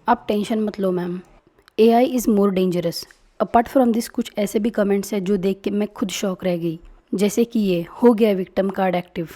आप टेंशन मत लो ma'am, AI is more dangerous. Apart from this कुछ ऐसे भी कमेंट्स हैं जो देख के मैं खुद शॉक रह गई, जैसे कि ये हो गया विक्टिम कार्ड एक्टिव,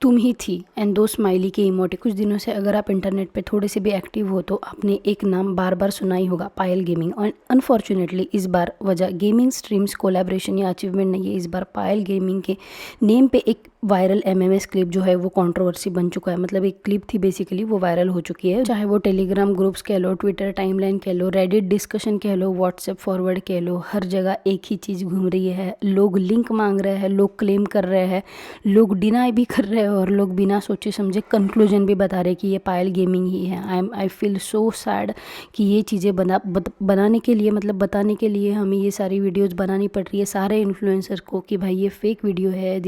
तुम ही थी एंड दो स्माइली के इमोटी। कुछ दिनों से अगर आप इंटरनेट पे थोड़े से भी एक्टिव हो तो आपने एक नाम बार बार सुना ही होगा, पायल गेमिंग। और अनफॉर्चुनेटली इस बार वजह गेमिंग स्ट्रीम्स कोलैबोरेशन या अचीवमेंट नहीं है, इस बार पायल गेमिंग के नेम पे एक वायरल एमएमएस क्लिप जो है वो कंट्रोवर्सी बन चुका है। मतलब एक क्लिप थी बेसिकली, वो वायरल हो चुकी है। चाहे वो टेलीग्राम ग्रुप्स कह लो, ट्विटर टाइमलाइन कह लो, रेडिट डिस्कशन कह लो, व्हाट्सएप फॉरवर्ड कह लो, हर जगह एक ही चीज़ घूम रही है। लोग लिंक मांग रहे हैं, लोग क्लेम कर रहे हैं, लोग डिनाई भी कर रहे हैं और लोग बिना सोचे समझे कंक्लूजन भी बता रहे कि ये पायल गेमिंग ही है। आई फील सो सैड कि ये चीज़ें बनाने के लिए, मतलब बताने के लिए हमें ये सारी वीडियोज़ बनानी पड़ रही है सारे इन्फ्लुएंसर को कि भाई ये फेक वीडियो है,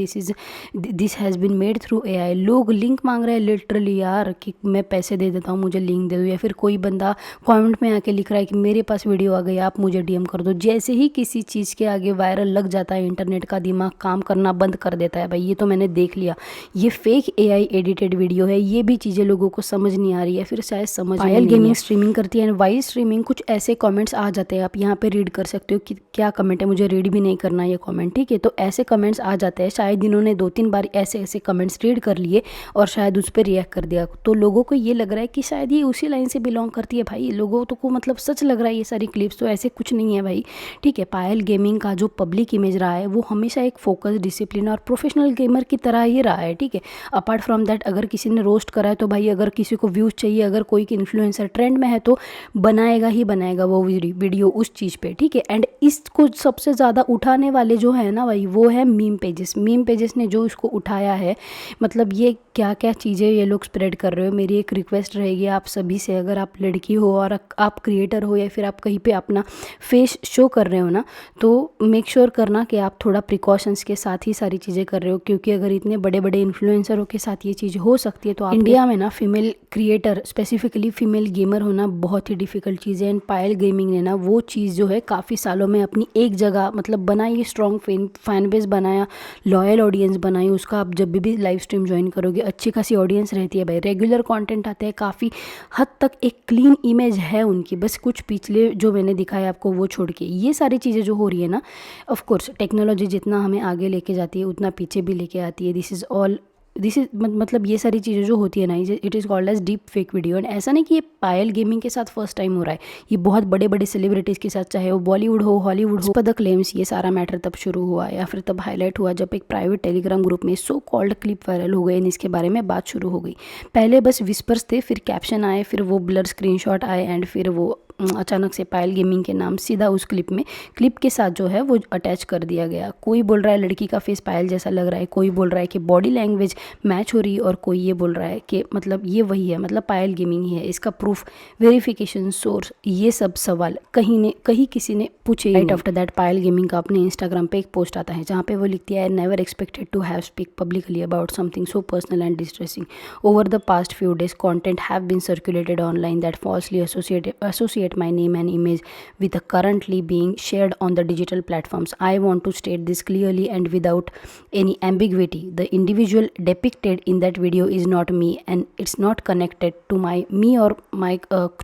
this has been made through AI. लोग लिंक मांग रहे हैं लिटरली यार कि मैं पैसे दे देता हूँ, मुझे लिंक दे दो। या फिर कोई बंदा कमेंट में आके लिख रहा है कि मेरे पास वीडियो आ गई, आप मुझे डीएम कर दो। जैसे ही किसी चीज़ के आगे वायरल लग जाता है, इंटरनेट का दिमाग काम करना बंद कर देता है। भाई ये तो मैंने देख लिया, ये फेक एआई एडिटेड वीडियो है। ये भी चीज़ें लोगों को समझ नहीं आ रही है, फिर शायद समझ पायल गेमिंग स्ट्रीमिंग करती है एंड वाइल स्ट्रीमिंग कुछ ऐसे कमेंट्स आ जाते हैं, आप यहाँ पे रीड कर सकते हो कि क्या कमेंट है। मुझे रीड भी नहीं करना ये कमेंट, ठीक है। तो ऐसे कमेंट्स आ जाते हैं, शायद इन्होंने 2-3 बार ऐसे ऐसे कमेंट्स रीड कर लिए और शायद उस पर रिएक्ट कर दिया। तो लोगों को ये लग रहा है कि शायद ये उसी लाइन से बिलोंग करती है। भाई लोगों तो को मतलब सच लग रहा है ये सारी क्लिप्स, तो ऐसे कुछ नहीं है भाई, ठीक है। पायल गेमिंग का जो पब्लिक इमेज रहा है वो हमेशा एक फोकस, डिसिप्लिन और प्रोफेशनल गेमर की तरह ही रहा है, ठीक है। अपार्ट फ्रॉम दैट अगर किसी ने रोस्ट करा है तो भाई अगर किसी को व्यूज़ चाहिए, अगर कोई इन्फ्लुएंसर ट्रेंड में है तो बनाएगा ही बनाएगा वो वीडियो उस चीज़ पे, ठीक है। एंड इसको सबसे ज़्यादा उठाने वाले जो है ना भाई, वो है मीम पेजेस ने जो इसको उठाया है। मतलब ये क्या क्या चीज़ें ये लोग स्प्रेड कर रहे हो। मेरी एक रिक्वेस्ट रहेगी आप सभी से, अगर आप लड़की हो और आप क्रिएटर हो या फिर आप कहीं पे अपना फेस शो कर रहे हो ना, तो मेक श्योर करना कि आप थोड़ा प्रिकॉशंस के साथ ही सारी चीज़ें कर रहे हो। क्योंकि अगर इतने बड़े बड़े इन्फ्लुएंसरों के साथ ये चीज़ हो सकती है तो इंडिया में ना female creator, specifically female gamer होना बहुत ही डिफिकल्ट चीज़ है। एंड पायल गेमिंग ने ना वो चीज़ जो है काफ़ी सालों में अपनी एक जगह मतलब बनाई, स्ट्रॉन्ग फैन बेस बनाया, लॉयल ऑडियंस बनाई। उसका आप जब भी लाइव स्ट्रीम ज्वाइन करोगे अच्छी खासी ऑडियंस रहती है भाई, रेगुलर कंटेंट आते हैं, काफ़ी हद तक एक क्लीन इमेज है उनकी। बस कुछ पिछले जो मैंने दिखाया आपको वो छोड़ के ये सारी चीज़ें जो हो रही है ना, ऑफ कोर्स टेक्नोलॉजी जितना हमें आगे लेके जाती है उतना पीछे भी लेके आती है। दिस इज मतलब ये सारी चीज़ें जो होती है ना, it is called as deep fake video. And ऐसा नहीं कि ये पायल गेमिंग के साथ फर्स्ट टाइम हो रहा है, ये बहुत बड़े बड़े सेलिब्रिटीज़ के साथ, चाहे वो बॉलीवुड हो, हॉलीवुड हो। पद क्लेम्स ये सारा मैटर तब शुरू हुआ या फिर तब हाईलाइट हुआ जब एक प्राइवेट टेलीग्राम ग्रुप में सो कॉल्ड क्लिप वायरल हो गए एंड इसके बारे में बात शुरू हो गई। पहले बस विस्पर्स थे, फिर कैप्शन आए, फिर वो ब्लर स्क्रीनशॉट आए एंड फिर वो अचानक से पायल गेमिंग के नाम सीधा उस क्लिप के साथ जो है वो अटैच कर दिया गया। कोई बोल रहा है लड़की का फेस पायल जैसा लग रहा है, कोई बोल रहा है कि बॉडी लैंग्वेज मैच हो रही है और कोई ये बोल रहा है कि मतलब ये वही है, मतलब पायल गेमिंग ही है। इसका प्रूफ, वेरिफिकेशन, सोर्स, ये सब सवाल कहीं किसी ने पूछे। Right after that Payal gaming का अपने इंस्टाग्राम पे एक पोस्ट आता है जहाँ पे वो लिखती है, I never expected to have speak publicly about something so personal and distressing. Over the past few days content have been circulated online that falsely associate my name and image with the currently being shared on the digital platforms. I want to state this clearly and without any ambiguity. The individual depicted in that video is not me and it's not connected to me or my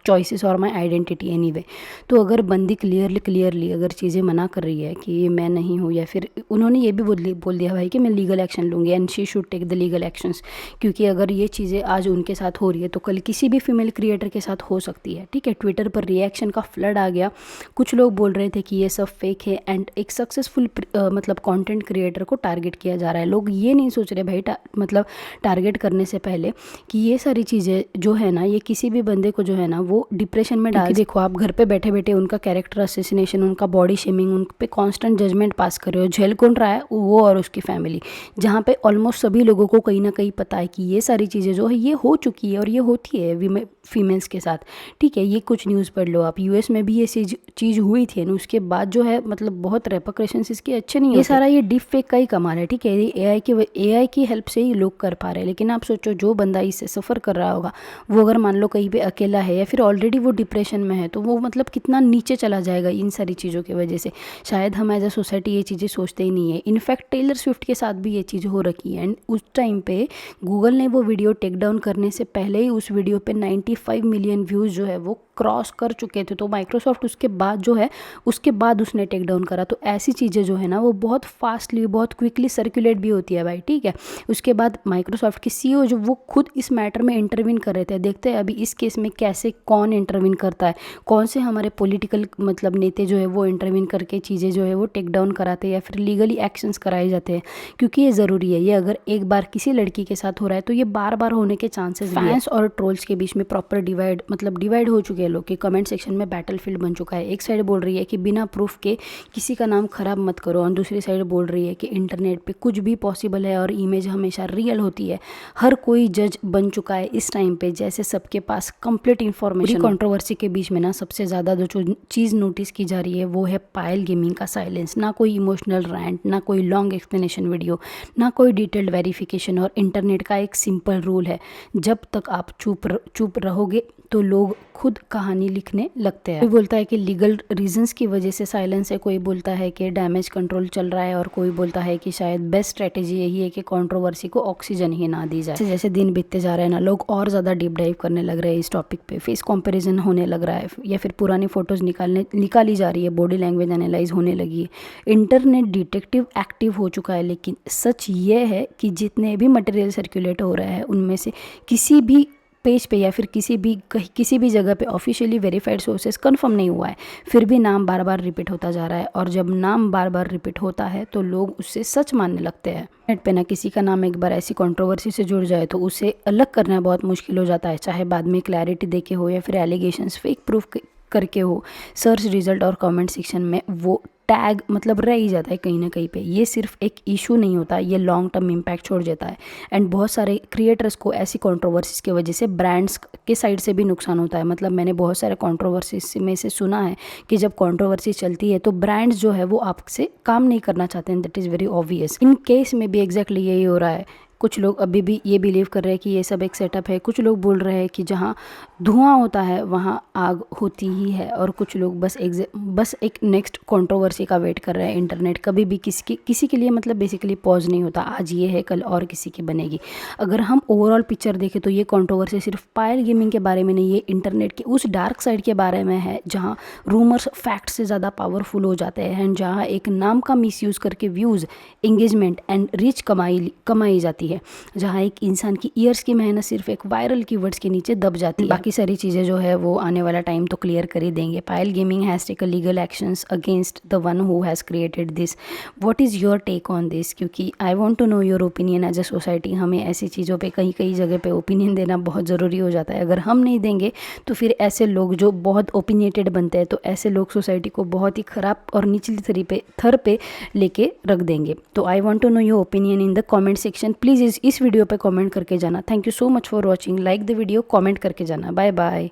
choices or my identity anyway. तो अगर बंदी clearly अगर चीज़ें मना कर रही है कि ये मैं नहीं हूँ, या फिर उन्होंने ये भी बोल दिया भाई कि मैं लीगल एक्शन लूँगी and she should take the legal actions. क्योंकि अगर ये चीज़ें आज उनके साथ हो रही है तो कल किसी भी फीमेल क्रिएटर के साथ हो सकती है, ठीक है। ट्विटर पर रिएक्शन का फ्लड आ गया, कुछ लोग बोल रहे थे कि ये सब फेक है एंड एक सक्सेसफुल मतलब कंटेंट क्रिएटर को टारगेट किया जा रहा है। लोग ये नहीं सोच रहे भाई मतलब टारगेट करने से पहले कि ये सारी चीज़ें जो है ना, ये किसी भी बंदे को जो है ना वो डिप्रेशन में डाल। देखो आप घर पे बैठे बैठे उनका कैरेक्टर असैसिनेशन, उनका बॉडी शेमिंग, उन पे कांस्टेंट जजमेंट पास कर रहे हो। झेल कौन रहा है? वो और उसकी फैमिली, जहाँ पे ऑलमोस्ट सभी लोगों को कहीं ना कहीं पता है कि ये सारी चीज़ें जो है ये हो चुकी है और ये होती है फीमेल्स के साथ, ठीक है। ये कुछ न्यूज़ पढ़ी पढ़ लो आप, यूएस में भी ये चीज़ हुई थी ना, उसके बाद जो है मतलब बहुत रेपरकशंस इसके अच्छे नहीं होते। ये सारा ये डीप फेक का ही कमाल है, ठीक है, ये एआई की हेल्प से ही लोग कर पा रहे हैं। लेकिन आप सोचो जो बंदा इससे सफ़र कर रहा होगा, वो अगर मान लो कहीं पे अकेला है या फिर ऑलरेडी वो डिप्रेशन में है, तो वो मतलब कितना नीचे चला जाएगा इन सारी चीज़ों की वजह से। शायद हम एज अ सोसाइटी ये चीज़ें सोचते ही नहीं है। इनफैक्ट टेलर स्विफ्ट के साथ भी ये चीज़ हो रखी है, एंड उस टाइम पे गूगल ने वो वीडियो टेक डाउन करने से पहले ही उस वीडियो पे 95 मिलियन व्यूज़ जो है वो क्रॉस कर चुके थे। तो माइक्रोसॉफ्ट उसके बाद जो है उसके बाद उसने टेक डाउन करा। तो ऐसी चीज़ें जो है ना वो बहुत फास्टली बहुत क्विकली सर्कुलेट भी होती है भाई, ठीक है। उसके बाद माइक्रोसॉफ्ट के सीईओ जो वो खुद इस मैटर में इंटरवीन कर रहे थे। देखते हैं अभी इस केस में कैसे कौन इंटरवीन करता है, कौन से हमारे पॉलिटिकल मतलब नेता जो है वो इंटरवीन करके चीज़ें जो है वो टेक डाउन कराते हैं या फिर लीगली एक्शंस कराए जाते हैं, क्योंकि ये ज़रूरी है। ये अगर एक बार किसी लड़की के साथ हो रहा है तो ये बार बार होने के चांसेस भी है। फैंस और ट्रोल्स के बीच में प्रॉपर डिवाइड हो चुके हैं लोग कि कमेंट सेक्शन में बैटलफील्ड बन चुका है। एक साइड बोल रही है कि बिना प्रूफ के किसी का नाम खराब मत करो, और दूसरी साइड बोल रही है कि इंटरनेट पे कुछ भी पॉसिबल है और इमेज हमेशा रियल होती है। हर कोई जज बन चुका है इस टाइम पे, जैसे सबके पास कंप्लीट इन्फॉर्मेशन। कंट्रोवर्सी के बीच में ना सबसे ज़्यादा जो चीज़ नोटिस की जा रही है वो है पायल गेमिंग का साइलेंस। ना कोई इमोशनल रैंट, ना कोई लॉन्ग एक्सप्लेनेशन वीडियो, ना कोई डिटेल्ड वेरिफिकेशन। और इंटरनेट का एक सिंपल रूल है, जब तक आप चुप रहोगे तो लोग खुद कहानी लिखने लगते हैं। कोई बोलता है कि लीगल रीजंस की वजह से साइलेंस है, कोई बोलता है कि डैमेज कंट्रोल चल रहा है, और कोई बोलता है कि शायद बेस्ट स्ट्रेटेजी यही है कि कंट्रोवर्सी को ऑक्सीजन ही ना दी जाए। जैसे दिन बीतते जा रहे हैं ना, लोग और ज़्यादा डीप डाइव करने लग रहे हैं इस टॉपिक पे। फेस कंपैरिजन होने लग रहा है, या फिर पुरानी फोटोज़ निकाली जा रही है, बॉडी लैंग्वेज एनालाइज होने लगी है। इंटरनेट डिटेक्टिव एक्टिव हो चुका है। लेकिन सच ये है कि जितने भी मटेरियल सर्कुलेट हो रहे हैं उनमें से किसी भी पेज पे या फिर किसी भी जगह पे ऑफिशियली वेरीफाइड सोर्सेस कंफर्म नहीं हुआ है, फिर भी नाम बार बार रिपीट होता जा रहा है। और जब नाम बार बार रिपीट होता है तो लोग उससे सच मानने लगते हैं। नेट पे ना किसी का नाम एक बार ऐसी कंट्रोवर्सी से जुड़ जाए तो उसे अलग करना बहुत मुश्किल हो जाता है, चाहे बाद में क्लैरिटी देके हो या फिर एलिगेशंस फेक प्रूफ करके हो। सर्च रिजल्ट और कमेंट सेक्शन में वो टैग मतलब रह ही जाता है कहीं ना कहीं पे। ये सिर्फ एक इशू नहीं होता, ये लॉन्ग टर्म इम्पैक्ट छोड़ देता है। एंड बहुत सारे क्रिएटर्स को ऐसी कंट्रोवर्सीज की वजह से ब्रांड्स के साइड से भी नुकसान होता है। मतलब मैंने बहुत सारे कंट्रोवर्सीज में से सुना है कि जब कंट्रोवर्सी चलती है तो ब्रांड्स जो है वो आपसे काम नहीं करना चाहते हैं। That is very obvious. In case में भी एग्जैक्टली यही हो रहा है। कुछ लोग अभी भी ये बिलीव कर रहे हैं कि ये सब एक सेटअप है। कुछ लोग बोल रहे हैं कि जहाँ धुआं होता है वहाँ आग होती ही है। और कुछ लोग बस एक नेक्स्ट कंट्रोवर्सी का वेट कर रहे हैं। इंटरनेट कभी भी किसी के लिए मतलब बेसिकली पॉज नहीं होता। आज ये है कल और किसी की बनेगी। अगर हम ओवरऑल पिक्चर देखें तो ये कंट्रोवर्सी सिर्फ पायल गेमिंग के बारे में नहीं, ये इंटरनेट के उस डार्क साइड के बारे में है जहाँ रूमर्स फैक्ट से ज़्यादा पावरफुल हो जाते हैं, एंड जहाँ एक नाम का मिसयूज़ करके व्यूज़, एंगेजमेंट एंड रीच कमाई जाती है, जहाँ एक इंसान की ईयर्स की मेहनत सिर्फ एक वायरल कीवर्ड्स के नीचे दब जाती है। बाकी सारी चीज़ें जो है वो आने वाला टाइम तो क्लियर कर ही देंगे। Payal gaming has taken legal actions against the one who has created this. What is your take on this? क्योंकि I want to know your opinion as a society. हमें ऐसी चीज़ों पे कई जगह पे ओपिनियन देना बहुत ज़रूरी हो जाता है। अगर हम नहीं देंगे तो फिर ऐसे लोग जो बहुत ओपिनियटेड बनते हैं, तो ऐसे लोग सोसाइटी को बहुत ही ख़राब और निचली थर पे लेके रख देंगे। तो I want to know your opinion in the comment section. Please इस वीडियो पे कमेंट करके जाना। Thank you so much for watching. Like the video, comment करके जाना। Bye bye.